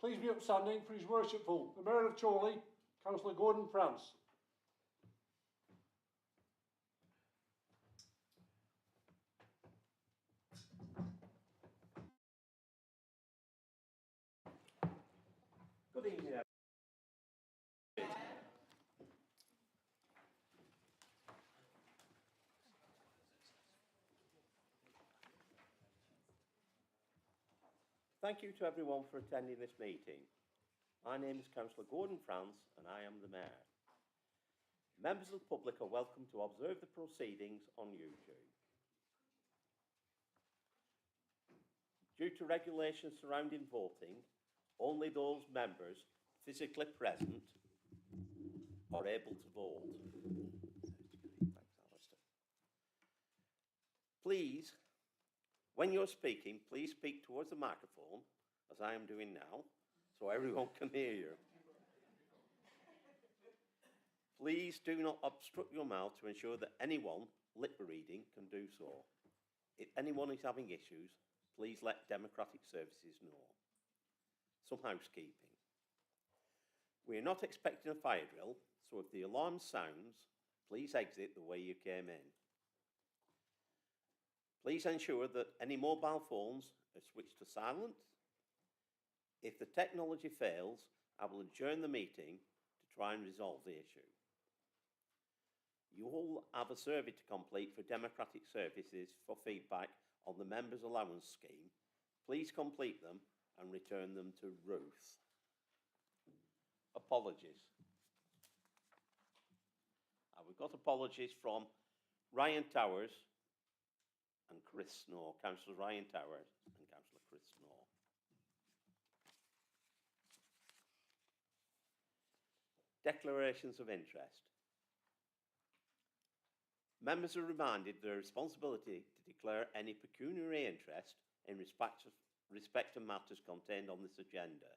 Please be upstanding for His Worshipful, the Mayor of Chorley, Councillor Gordon France. Good evening, everyone. Thank you to everyone for attending this meeting. My name is Councillor Gordon France and I am the Mayor. Members of the public are welcome to observe the proceedings on YouTube. Due to regulations surrounding voting, only those members physically present are able to vote. Thanks, Alistair. Please, when you're speaking, please speak towards the microphone, as I am doing now, so everyone can hear you. Please do not obstruct your mouth to ensure that anyone lip reading can do so. If anyone is having issues, please let Democratic Services know. Some housekeeping. We are not expecting a fire drill, so if the alarm sounds, please exit the way you came in. Please ensure that any mobile phones are switched to silent. If the technology fails, I will adjourn the meeting to try and resolve the issue. You all have a survey to complete for Democratic Services for feedback on the Members' Allowance Scheme. Please complete them and return them to Ruth. Apologies. We've got apologies from Ryan Towers and Chris Snow, Councillor Ryan Towers and Councillor Chris Snow. Declarations of interest. Members are reminded of their responsibility to declare any pecuniary interest in respect to matters contained on this agenda.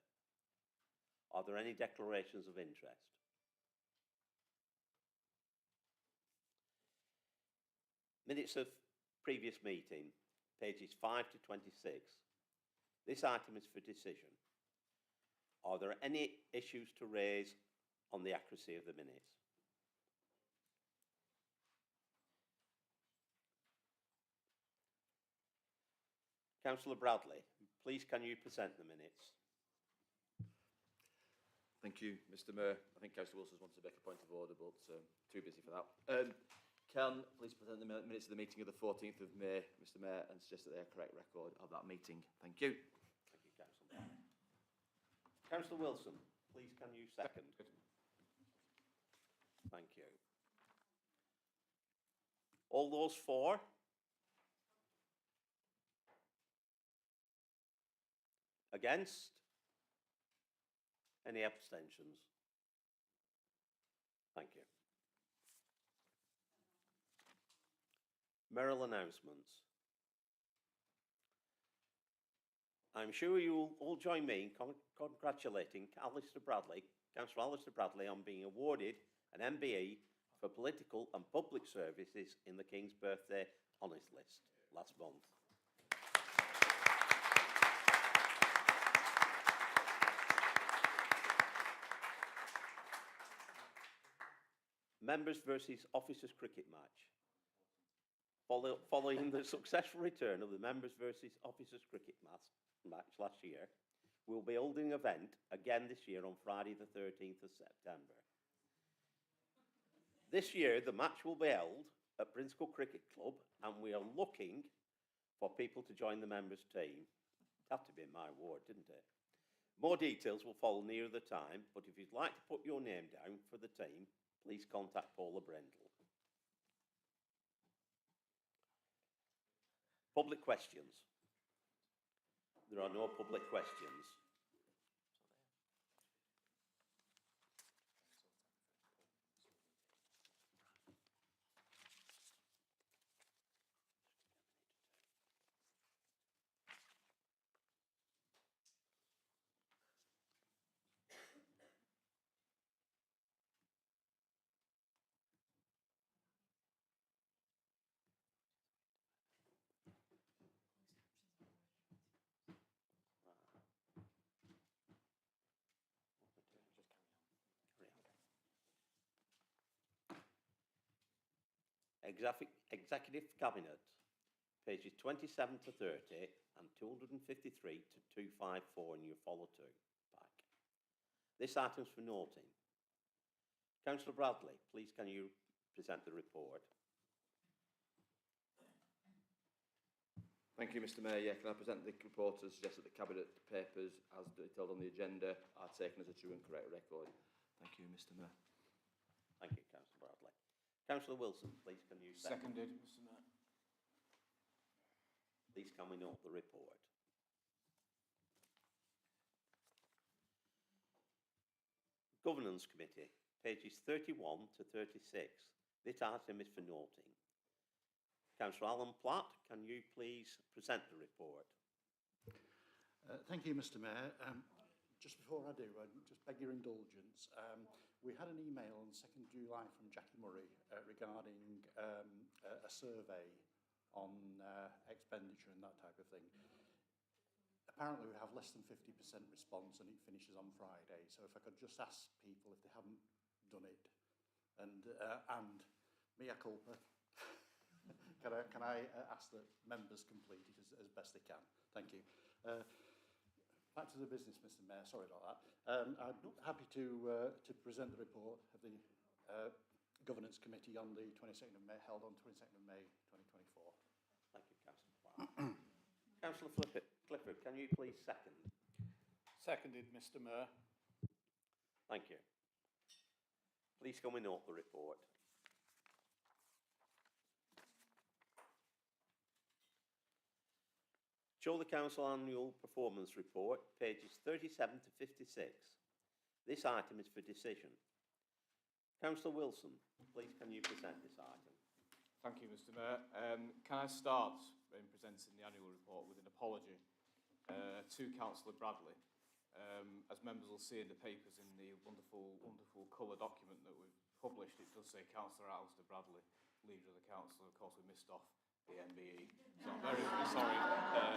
Are there any declarations of interest? Minutes of previous meeting, pages 5 to 26. This item is for decision. Are there any issues to raise on the accuracy of the minutes? Councillor Bradley, please can you present the minutes? Thank you, Mr. Mayor. I think Councillor Wilson wants to make a point of order, but too busy for that. Can please present the minutes of the meeting of the 14th of May, Mr. Mayor, and suggest that they are correct record of that meeting. Thank you. Thank you, Councillor. Councillor Wilson, please can you second? Thank you. All those for? Against? Any abstentions? Thank you. Mayoral announcements. I'm sure you will all join me in congratulating Alistair Bradley, Councillor Alistair Bradley, on being awarded an MBE for political and public services in the King's Birthday Honours List last month. Members versus Officers cricket match. Following the successful return of the Members versus Officers cricket match last year, we'll be holding an event again this year on Friday the 13th of September. This year the match will be held at Brinscoe Cricket Club and we are looking for people to join the members team. It'd have to be in my ward, didn't it? More details will follow nearer the time, but if you'd like to put your name down for the team, please contact Paula Brendel. Public questions. There are no public questions. Executive Cabinet, pages 27 to 30 and 253 to 254 in your follow to pack. This item's for noting. Councillor Bradley, please can you present the report? Thank you, Mr Mayor. Yeah, can I present the report as suggested that the Cabinet papers, as detailed on the agenda, are taken as a true and correct record? Thank you, Mr Mayor. Thank you, Councillor Bradley. Councillor Wilson, please can you second? Seconded, Mr Mayor. Please can we note the report? Governance Committee, pages 31 to 36. This item is for noting. Councillor Alan Platt, can you please present the report? Thank you, Mr Mayor. Just before I do, I just beg your indulgence. We had an email on 2nd July from Jackie Murray regarding a survey on expenditure and that type of thing. Apparently we have less than 50% response and it finishes on Friday. So if I could just ask people if they haven't done it, and mea culpa, can I ask that members complete it as best they can? Thank you. Back to the business, Mr Mayor, sorry about that. I'm happy to present the report of the Governance Committee on the 22nd of May, held on 22nd of May 2024. Thank you, Councillor Platt. Councillor Clifford, can you please second? Seconded, Mr Mayor. Thank you. Please can we note the report? Show the Council Annual Performance Report, pages 37 to 56. This item is for decision. Councillor Wilson, please can you present this item? Thank you, Mr Mayor. Can I start in presenting the annual report with an apology to Councillor Bradley? As members will see in the papers in the wonderful colour document that we've published, it does say Councillor Alistair Bradley, Leader of the Council. Of course, we missed off the MBE. So I'm very, very sorry.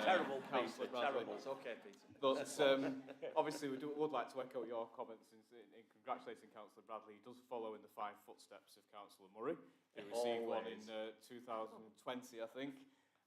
Terrible, Councillor Peter, Bradley. terrible. It's okay, Peter. But obviously we would like to echo your comments in congratulating Councillor Bradley. He does follow in the fine footsteps of Councillor Murray, who received one in 2020, I think.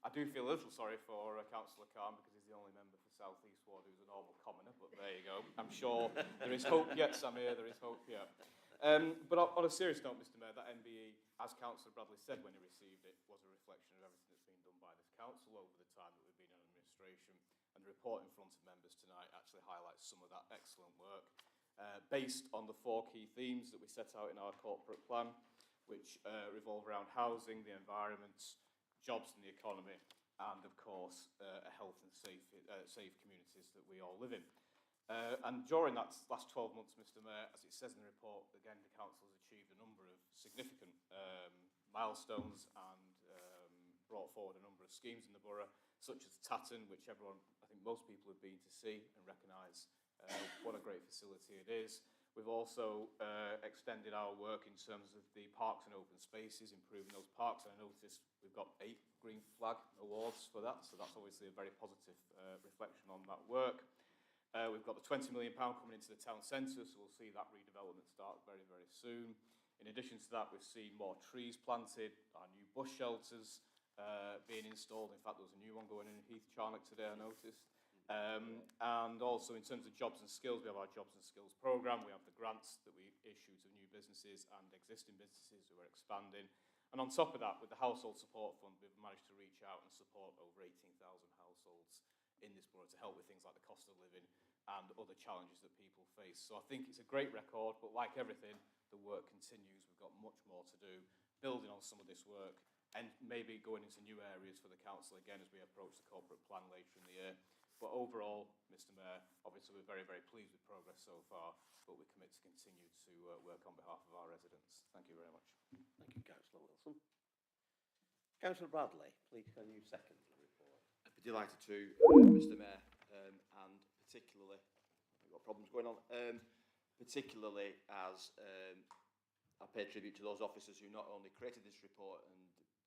I do feel a little sorry for Councillor Khan because he's the only member for South East Ward who's a normal commoner, but there you go. I'm sure there is hope yet, Samir, there is hope yet. But on a serious note, Mr Mayor, that MBE, as Councillor Bradley said when he received it, was a reflection of everything that's been done by this council over the time that we've been in administration. And the report in front of members tonight actually highlights some of that excellent work, based on the 4 key themes that we set out in our corporate plan, which revolve around housing, the environment, jobs and the economy, and of course, a health and safe communities that we all live in. And during that last 12 months, Mr Mayor, as it says in the report, again, the council has achieved a number of significant milestones and brought forward a number of schemes in the borough, such as Tatton, which everyone, I think most people have been to see and recognise what a great facility it is. We've also extended our work in terms of the parks and open spaces, improving those parks. And I noticed we've got 8 Green Flag Awards for that, so that's obviously a very positive reflection on that work. We've got the £20 million coming into the town centre, so we'll see that redevelopment start very, very soon. In addition to that, we've seen more trees planted, our new bus shelters being installed. In fact, there was a new one going in Heath Charnock today, I noticed. And also in terms of jobs and skills, we have our jobs and skills programme. We have the grants that we issue to new businesses and existing businesses who are expanding. And on top of that, with the Household Support Fund, we've managed to reach out and support over 18,000 households in this borough to help with things like the cost of living and other challenges that people face. So I think it's a great record, but like everything, the work continues. We've got much more to do, building on some of this work and maybe going into new areas for the council again as we approach the corporate plan later in the year. But overall, Mr Mayor, obviously we're very, very pleased with progress so far, but we commit to continue to work on behalf of our residents. Thank you very much. Thank you, Councillor Wilson. Councillor Bradley, please can you second the report? I'd be delighted to, Mr Mayor, and particularly, I've got problems going on, particularly as I pay tribute to those officers who not only created this report and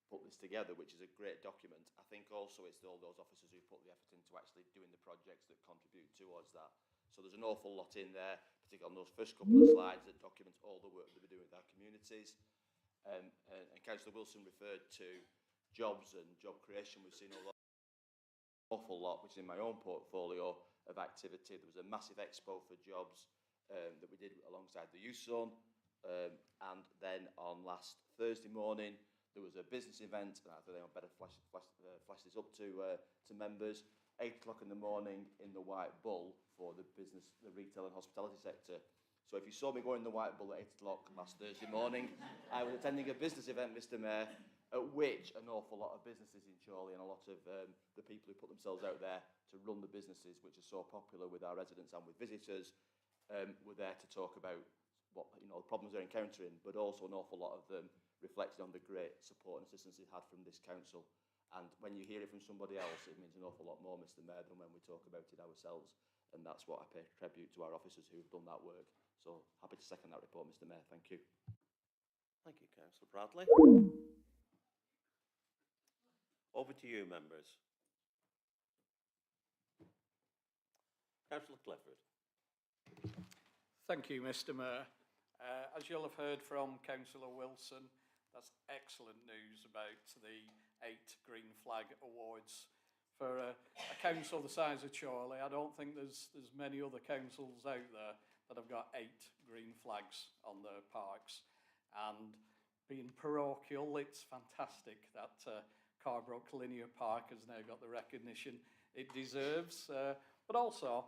put this together, which is a great document. I think also it's all those officers who put the effort into actually doing the projects that contribute towards that. So there's an awful lot in there, particularly on those first couple of slides that documents all the work that we're doing with our communities. And Councillor Wilson referred to jobs and job creation. We've seen awful lot, which is in my own portfolio of activity. There was a massive expo for jobs that we did alongside the Youth Zone. And then on last Thursday morning, there was a business event, and I think I better flash this up to members. 8 o'clock in the morning in the White Bull for the retail and hospitality sector. So if you saw me going in the White Bull at 8 o'clock last Thursday morning, I was attending a business event, Mr. Mayor, at which an awful lot of businesses in Chorley and a lot of the people who put themselves out there to run the businesses, which are so popular with our residents and with visitors, were there to talk about what the problems they're encountering, but also an awful lot of them reflected on the great support and assistance they've had from this council. And when you hear it from somebody else, it means an awful lot more, Mr. Mayor, than when we talk about it ourselves. And that's what I pay tribute to our officers who've done that work. So happy to second that report, Mr. Mayor. Thank you. Thank you, Councillor Bradley. Over to you, members. Councillor Clifford. Thank you, Mr. Mayor. As you'll have heard from Councillor Wilson, that's excellent news about the 8 Green Flag Awards. For a council the size of Chorley, I don't think there's many other councils out there that have got 8 green flags on their parks. And being parochial, it's fantastic that Carbrook Linear Park has now got the recognition it deserves. But also,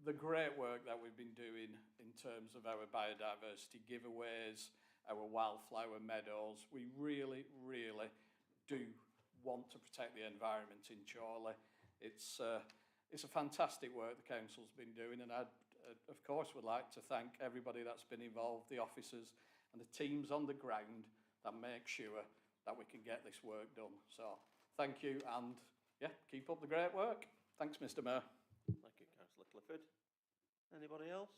the great work that we've been doing in terms of our biodiversity giveaways, our wildflower meadows. We really, really do want to protect the environment in Chorley. It's a fantastic work the council's been doing, and I, of course, would like to thank everybody that's been involved, the officers and the teams on the ground that make sure that we can get this work done. So, thank you, and yeah, keep up the great work. Thanks, Mr. Mayor. Thank you, Councillor Clifford. Anybody else?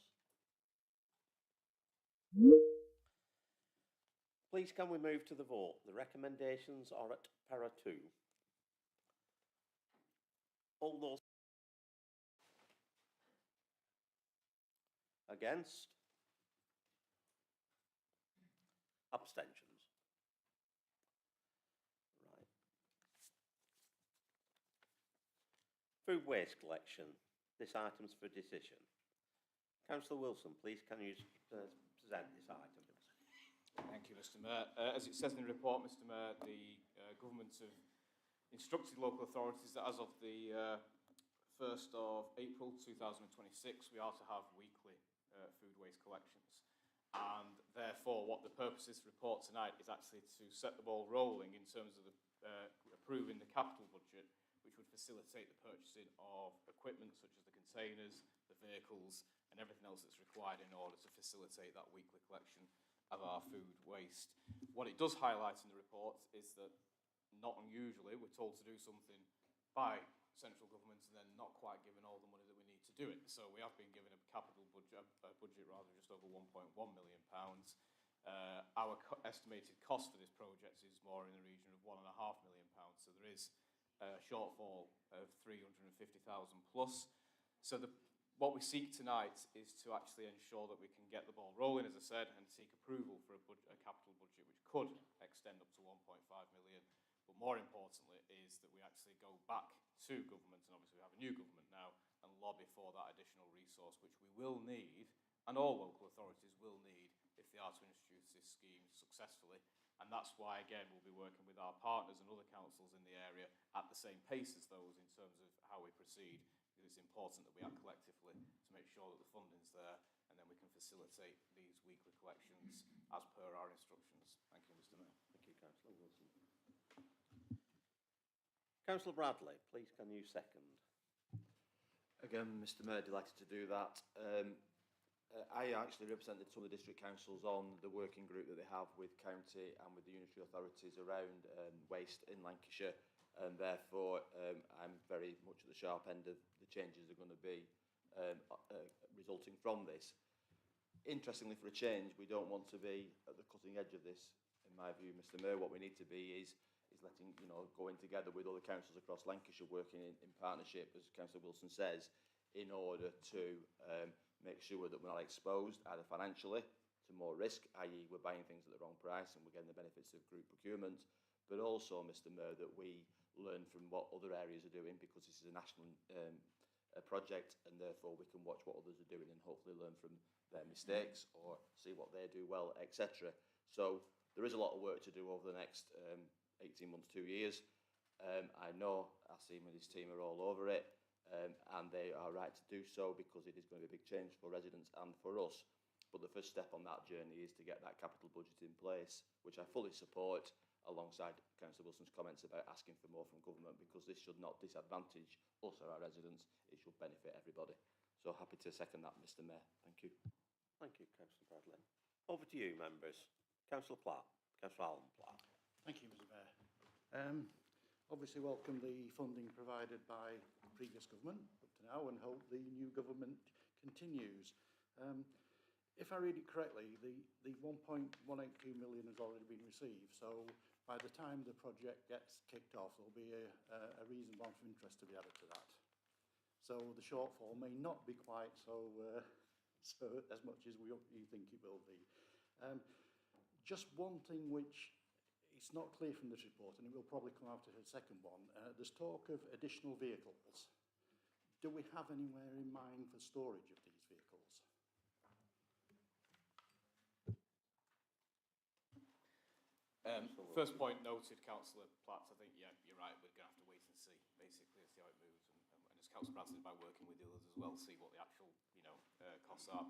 Please can we move to the vote? The recommendations are at para 2. All those against? Abstentions? Right. Food waste collection. This item's for decision. Councillor Wilson, please can you present this item? Thank you, Mr. Mayor. As it says in the report, Mr. Mayor, the government have instructed local authorities that as of the 1st of April 2026, we are to have weekly food waste collections. And therefore, what the purpose of this report tonight is actually to set the ball rolling in terms of approving the capital budget, which would facilitate the purchasing of equipment such as the containers, the vehicles, and everything else that's required in order to facilitate that weekly collection of our food waste. What it does highlight in the report is that, not unusually, we're told to do something by central government and then not quite given all the money that we need to do it. So we have been given a capital budget, just over £1.1 million. Our estimated cost for this project is more in the region of £1.5 million. So there is a shortfall of 350,000 plus. So what we seek tonight is to actually ensure that we can get the ball rolling, as I said, and seek approval for a capital budget which could extend up to 1.5 million. But more importantly is that we actually go back to government, and obviously we have a new government now, and lobby for that additional resource, which we will need, and all local authorities will need, if they are to introduce this scheme successfully. And that's why, again, we'll be working with our partners and other councils in the area at the same pace as those in terms of how we proceed. It's important that we act collectively to make sure that the funding's there, and then we can facilitate these weekly collections as per our instructions. Thank you, Mr. Mayor. Thank you, Councillor Wilson. Councillor Bradley, please can you second? Again, Mr. Mayor, delighted to do that. I actually represented some of the district councils on the working group that they have with county and with the unitary authorities around waste in Lancashire. And therefore, I'm very much at the sharp end of the changes that are going to be resulting from this. Interestingly, for a change, we don't want to be at the cutting edge of this, in my view, Mr. Mayor. What we need to be is letting, going together with other councils across Lancashire, working in partnership, as Councillor Wilson says, in order to make sure that we're not exposed, either financially, to more risk, i.e. we're buying things at the wrong price and we're getting the benefits of group procurement, but also, Mr Mayor, that we learn from what other areas are doing, because this is a national project, and therefore we can watch what others are doing and hopefully learn from their mistakes or see what they do well, etc. So there is a lot of work to do over the next 18 months, 2 years. I know Asim and his team are all over it, and they are right to do so, because it is going to be a big change for residents and for us. But the first step on that journey is to get that capital budget in place, which I fully support, alongside Councillor Wilson's comments about asking for more from government, because this should not disadvantage us or our residents, it should benefit everybody. So happy to second that, Mr Mayor. Thank you. Thank you, Councillor Bradley. Over to you, members. Councillor Platt. Councillor Alan Platt. Thank you, Mr Mayor. Obviously welcome the funding provided by the previous government up to now, and hope the new government continues. If I read it correctly, the 1.182 million has already been received, so by the time the project gets kicked off, there'll be a reason of interest to be added to that. So the shortfall may not be quite so as much as you think it will be. Just one thing which it's not clear from this report, and it will probably come out of the second one. There's talk of additional vehicles. Do we have anywhere in mind for storage of these vehicles? First point noted, Councillor Platt. I think, yeah, you're right. We're going to have to wait and see, basically, and see how it moves. And as Councillor Bradley, by working with the others as well, see what the actual, costs are.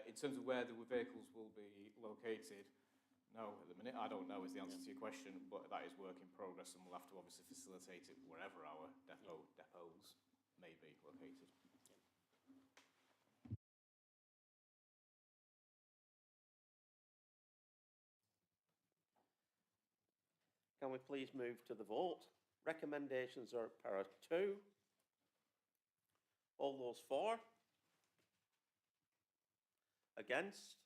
In terms of where the vehicles will be located, no, at the minute, I don't know is the answer to your question, but that is work in progress, and we'll have to obviously facilitate it wherever our depots may be located. Can we please move to the vote? Recommendations are at para 2. All those for? Against?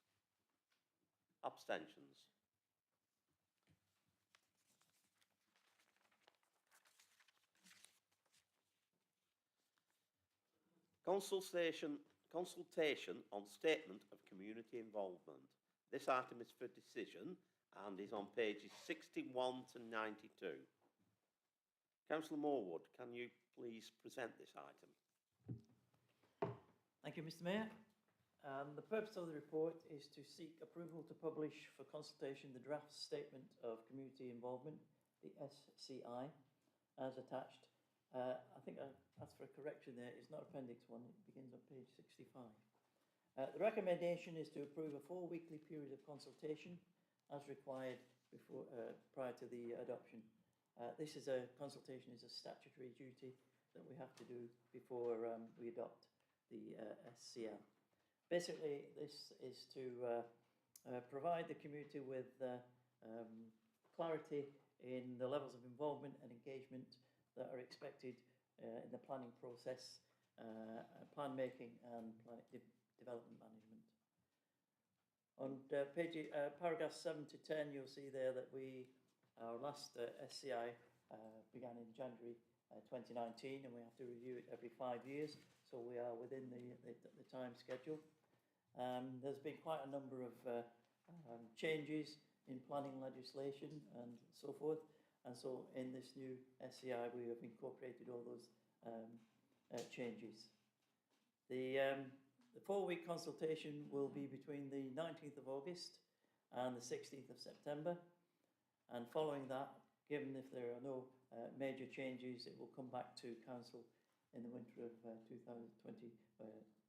Abstentions? Consultation on statement of community involvement. This item is for decision and is on pages 61 to 92. Councillor Morwood, can you please present this item? Thank you, Mr Mayor. The purpose of the report is to seek approval to publish for consultation the draft statement of community involvement, the SCI, as attached. I think I asked for a correction there. It's not Appendix 1, it begins on page 65. The recommendation is to approve a 4-weekly period of consultation as required before, prior to the adoption. This is a consultation is a statutory duty that we have to do before we adopt the SCL. Basically, this is to provide the community with clarity in the levels of involvement and engagement that are expected in the planning process, plan making and development management. On paragraphs 7 to 10, you'll see there that our last SCI began in January 2019, and we have to review it every 5 years, so we are within the time schedule. There's been quite a number of changes in planning legislation and so forth, and so in this new SCI we have incorporated all those changes. The 4-week consultation will be between the 19th of August and the 16th of September, and following that, given if there are no major changes, it will come back to Council in the winter of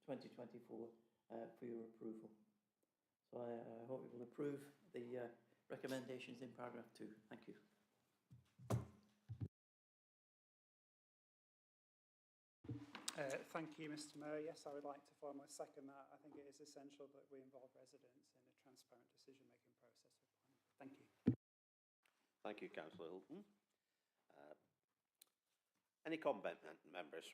2024 for your approval. So I hope you will approve the recommendations in paragraph 2. Thank you. Thank you, Mr Mayor. Yes, I would like to formally second that. I think it is essential that we involve residents in a transparent decision-making process with planning. Thank you. Thank you, Councillor Hilton. Any comment, members?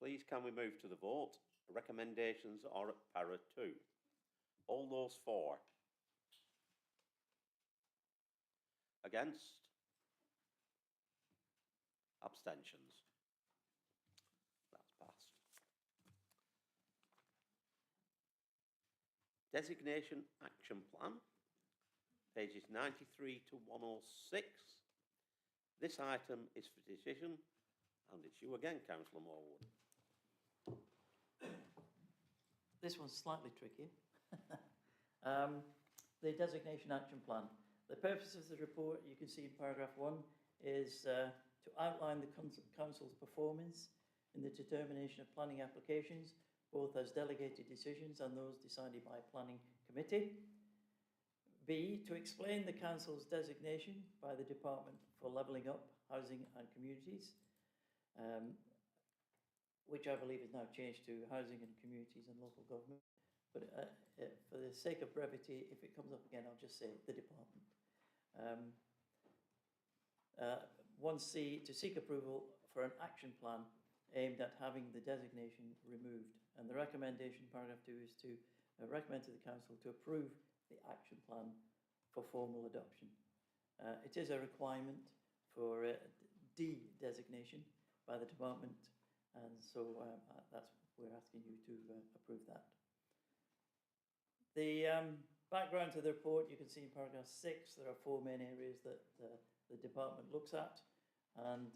Please, can we move to the vote? Recommendations are at para 2. All those for? Against? Abstentions? That's passed. Designation Action Plan, pages 93 to 106. This item is for decision, and it's you again, Councillor Morwood. This one's slightly tricky. The Designation Action Plan. The purpose of the report, you can see in paragraph 1, is to outline the Council's performance in the determination of planning applications, both as delegated decisions and those decided by a planning committee. B, to explain the Council's designation by the Department for Levelling Up Housing and Communities, which I believe is now changed to Housing and Communities and Local Government. But for the sake of brevity, if it comes up again, I'll just say the department. 1C, to seek approval for an action plan aimed at having the designation removed. And the recommendation, paragraph 2, is to recommend to the Council to approve the action plan for formal adoption. It is a requirement for de-designation by the department, and so we're asking you to approve that. The background to the report, you can see in paragraph 6, there are 4 main areas that the department looks at, and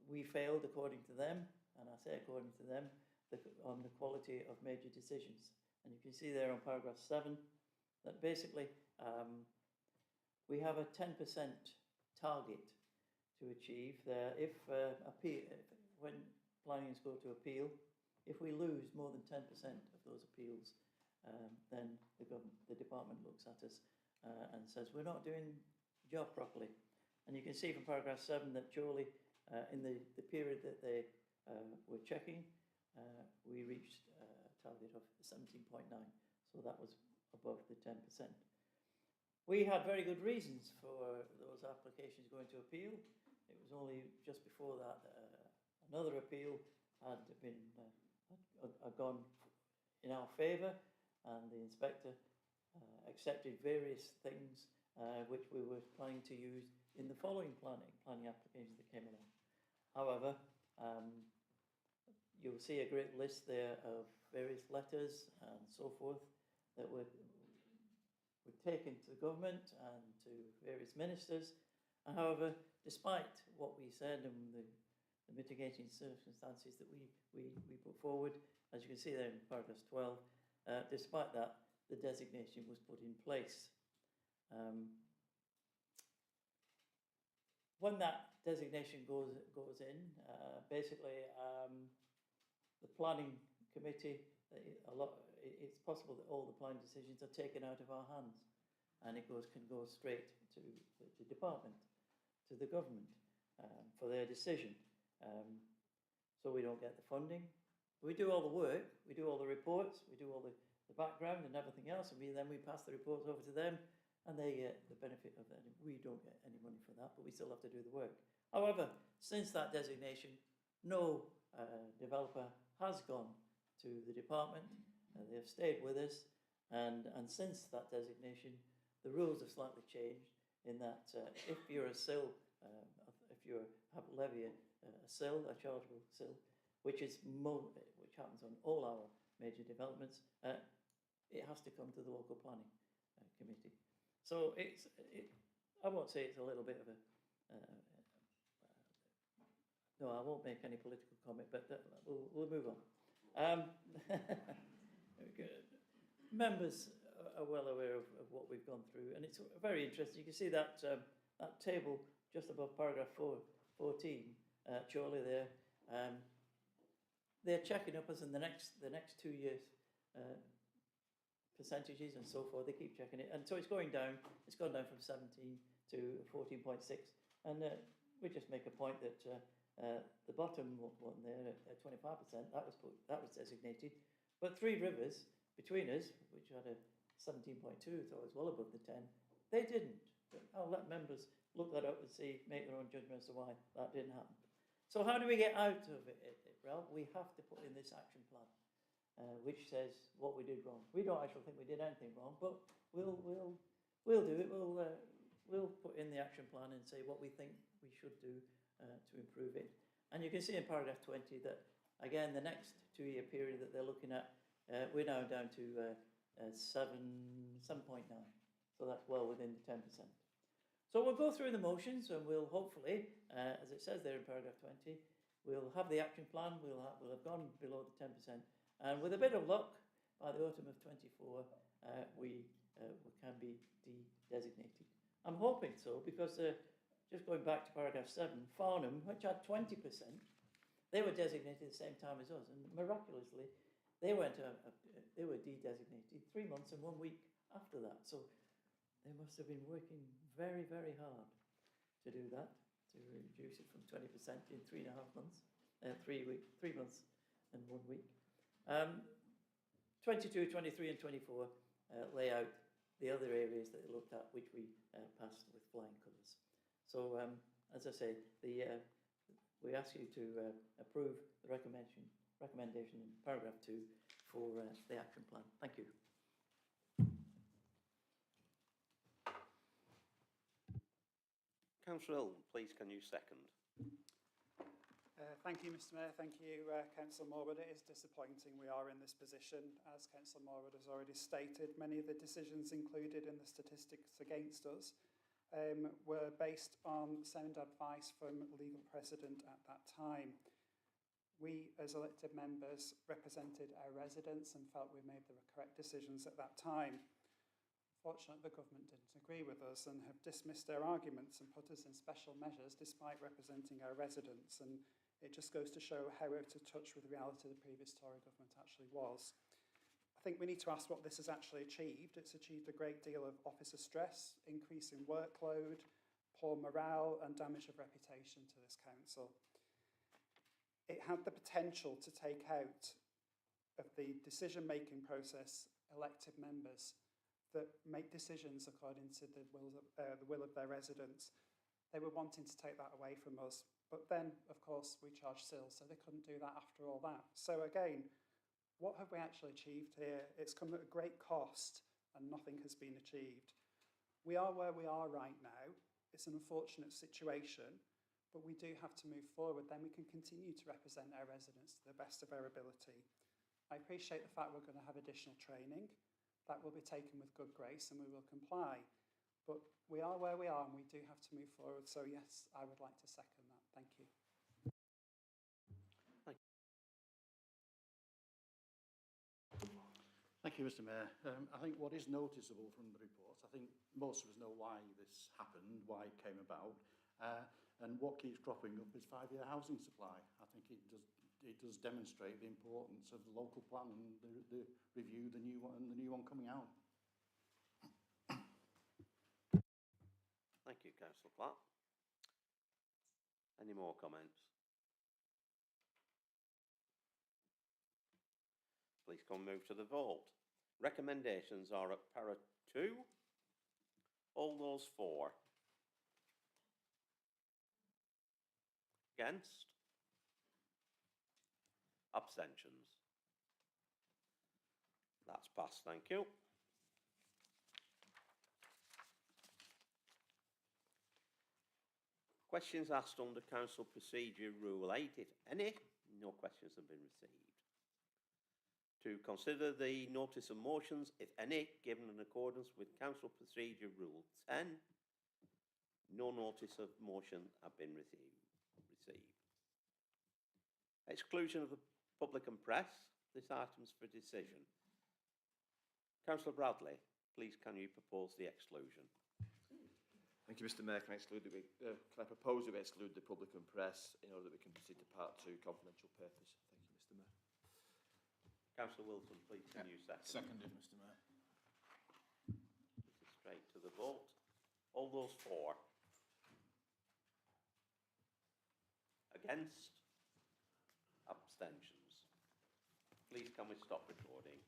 we failed according to them, and I say according to them, on the quality of major decisions. And you can see there on paragraph 7 that basically we have a 10% target to achieve there. If when plannings go to appeal, if we lose more than 10% of those appeals, then the department looks at us and says we're not doing the job properly. And you can see from paragraph 7 that Chorley, in the period that they were checking, we reached a target of 17.9, so that was above the 10%. We had very good reasons for those applications going to appeal. It was only just before that another appeal had been gone in our favour, and the inspector accepted various things which we were planning to use in the following planning applications that came along. However, you'll see a great list there of various letters and so forth that were taken to the government and to various ministers. However, despite what we said and the mitigating circumstances that we put forward, as you can see there in paragraph 12, despite that, the designation was put in place. When that designation goes in, basically the planning committee, it's possible that all the planning decisions are taken out of our hands, and it can go straight to the department, to the government, for their decision. So we don't get the funding. We do all the work, we do all the reports, we do all the background and everything else, and then we pass the reports over to them, and they get the benefit of that. We don't get any money for that, but we still have to do the work. However, since that designation, no developer has gone to the department. They have stayed with us, and since that designation, the rules have slightly changed in that if you're a SIL, if you have levy a SIL, a chargeable SIL, which happens on all our major developments, it has to come to the local planning committee. So I won't say it's a little bit of a, no, I won't make any political comment, but we'll move on. Members are well aware of what we've gone through, and it's very interesting. You can see that that table just above paragraph 14, Chorley there. They're checking up us in the next 2 years. Percentages and so forth, they keep checking it, and so it's going down. It's gone down from 17 to 14.6, and we just make a point that the bottom one there at 25%, that was designated, but Three Rivers between us, which had a 17.2, so it was well above the 10, they didn't. But I'll let members look that up and make their own judgment as to why that didn't happen. So how do we get out of it, Ralph? We have to put in this action plan. Which says what we did wrong. We don't actually think we did anything wrong, but we'll do it. We'll put in the action plan and say what we think we should do to improve it. And you can see in paragraph 20 that again the next 2-year period that they're looking at, we're now down to 7.9. So that's well within the 10%. So we'll go through the motions and we'll hopefully, as it says there in paragraph 20, we'll have the action plan, we'll have gone below the 10%. And with a bit of luck, by the autumn of 24, we can be de-designated. I'm hoping so, because just going back to paragraph 7, Farnham, which had 20%, they were designated at the same time as us, and miraculously, they were de-designated 3 months and 1 week after that. So they must have been working very, very hard to do that, to reduce it from 20% in 3.5 months, 3 months and 1 week. 22, 23 and 24 lay out the other areas that they looked at, which we passed with flying colours. So, as I say, we ask you to approve the recommendation in paragraph 2 for the action plan. Thank you. Councillor Hill, please can you second? Thank you, Mr Mayor. Thank you, Councillor Morwood. It is disappointing we are in this position. As Councillor Morwood has already stated, many of the decisions included in the statistics against us were based on sound advice from legal precedent at that time. We, as elected members, represented our residents and felt we made the correct decisions at that time. Fortunately, the government didn't agree with us and have dismissed our arguments and put us in special measures despite representing our residents. And it just goes to show how out of touch with reality the previous Tory government actually was. I think we need to ask what this has actually achieved. It's achieved a great deal of officer stress, increase in workload, poor morale and damage of reputation to this council. It had the potential to take out of the decision-making process elected members that make decisions according to the will of their residents. They were wanting to take that away from us. But then, of course, we charged CIL, so they couldn't do that after all that. So again, what have we actually achieved here? It's come at a great cost and nothing has been achieved. We are where we are right now. It's an unfortunate situation, but we do have to move forward. Then we can continue to represent our residents to the best of our ability. I appreciate the fact we're going to have additional training. That will be taken with good grace and we will comply. But we are where we are and we do have to move forward. So yes, I would like to second that. Thank you. Thank you, Mr Mayor. I think what is noticeable from the reports, I think most of us know why this happened, why it came about, and what keeps cropping up is 5-year housing supply. I think it does demonstrate the importance of the local plan and the review, the new one coming out. Thank you, Councillor Platt. Any more comments? Please come move to the vote. Recommendations are at para 2. All those for? Against? Abstentions? That's passed, thank you. Questions asked under Council Procedure Rule 8, if any. No questions have been received. To consider the notice of motions, if any, given in accordance with Council Procedure Rule 10. No notice of motion have been received. Exclusion of the public and press. This item's for decision. Councillor Bradley, please can you propose the exclusion? Thank you, Mr Mayor. Can I propose that we exclude the public and press in order that we can proceed to part 2, confidential purpose? Thank you, Mr Mayor. Councillor Wilson, please can you second? Seconded, Mr Mayor. This is straight to the vote. All those for? Against? Abstentions? Please can we stop recording?